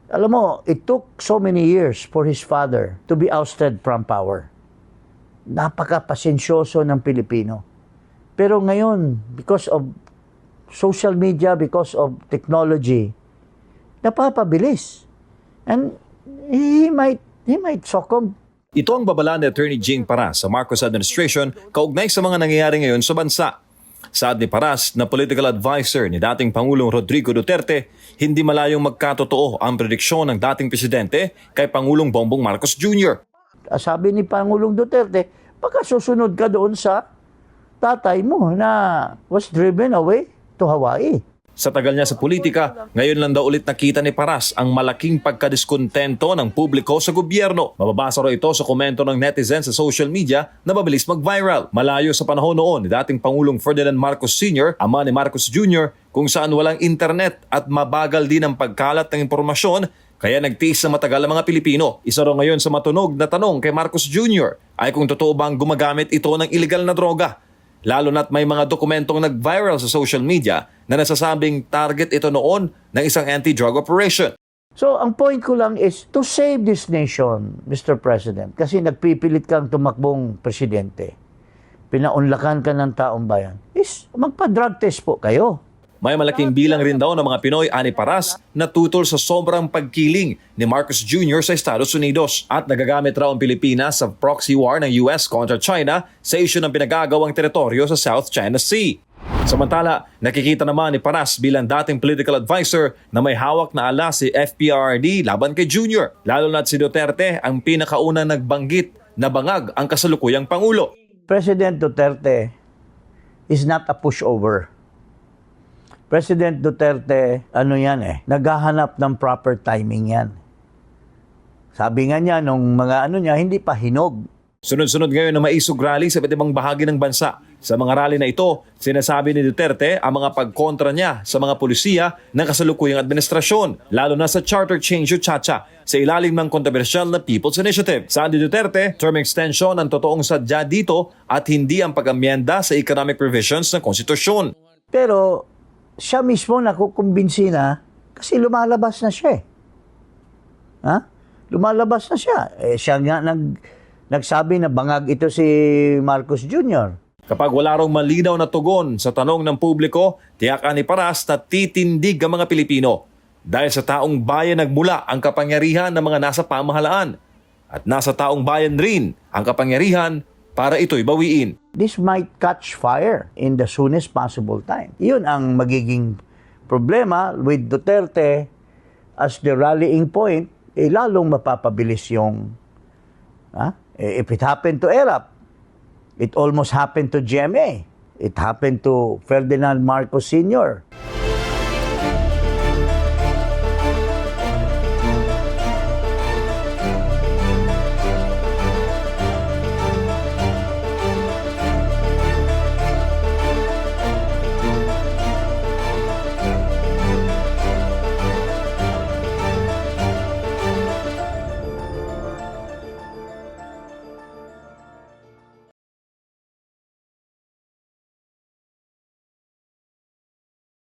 Alam mo, it took so many years for his father to be ousted from power. Napaka-pasensyoso ng Pilipino. Pero ngayon, because of social media, because of technology, napapabilis. And he might succumb. Ito ang babala ni Attorney Jing Paras sa Marcos administration kaugnay sa mga nangyayari ngayon sa bansa. Saad ni Paras na political advisor ni dating Pangulong Rodrigo Duterte, hindi malayong magkatotoo ang prediksyon ng dating presidente kay Pangulong Bongbong Marcos Jr. Sabi ni Pangulong Duterte, baka susunod ka doon sa tatay mo na was driven away to Hawaii. Sa tagal niya sa politika, ngayon lang daw ulit nakita ni Paras ang malaking pagkadiskontento ng publiko sa gobyerno. Mababasa raw ito sa komento ng netizens sa social media na mabilis mag-viral. Malayo sa panahon noon ni dating Pangulong Ferdinand Marcos Sr., ama ni Marcos Jr., kung saan walang internet at mabagal din ang pagkalat ng impormasyon, kaya nagtiis sa matagal ang mga Pilipino. Isa raw ngayon sa matunog na tanong kay Marcos Jr. ay kung totoo bang gumagamit ito ng illegal na droga. Lalo na't may mga dokumentong nag-viral sa social media na nasasabing target ito noon ng isang anti-drug operation. So, ang point ko lang is to save this nation, Mr. President, kasi nagpipilit kang tumakbong presidente, pinaunlakan ka ng taong bayan, is magpa-drug test po kayo. May malaking bilang rin daw ng mga Pinoy ani Paras na tutol sa sobrang pagkiling ni Marcos Jr. sa Estados Unidos at nagagamit raw ang Pilipinas sa proxy war ng US kontra China sa isyu ng pinagagawang teritoryo sa South China Sea. Samantala, nakikita naman ni Paras bilang dating political advisor na may hawak na alas si FPRRD laban kay Jr. Lalo na't si Duterte ang pinakaunang nagbanggit na bangag ang kasalukuyang Pangulo. President Duterte is not a pushover. President Duterte, naghahanap ng proper timing yan. Sabi nga niya, nung mga hindi pa hinog. Sunod-sunod ngayon na maisog rally sa iba't ibang bahagi ng bansa. Sa mga rally na ito, sinasabi ni Duterte ang mga pagkontra niya sa mga pulisiya ng kasalukuyang administrasyon, lalo na sa Charter Change o Chacha, sa ilalim ng kontrobersyal na People's Initiative. Sabi ni Duterte, term extension ang totoong sadya dito at hindi ang pag-amyenda sa economic provisions ng konstitusyon. Pero siya mismo nakukumbinsi na kasi lumalabas na siya. Lumalabas na siya. Siya nga nagsabi na bangag ito si Marcos Jr. Kapag wala raw malinaw na tugon sa tanong ng publiko, tiyakan ni Paras na titindig ang mga Pilipino. Dahil sa taong bayan nagmula ang kapangyarihan ng mga nasa pamahalaan. At nasa taong bayan rin ang kapangyarihan para ito'y bawiin. This might catch fire in the soonest possible time. Yun ang magiging problema with Duterte as the rallying point, lalong mapapabilis yung if it happened to ERAP, it almost happened to GMA. It happened to Ferdinand Marcos Sr.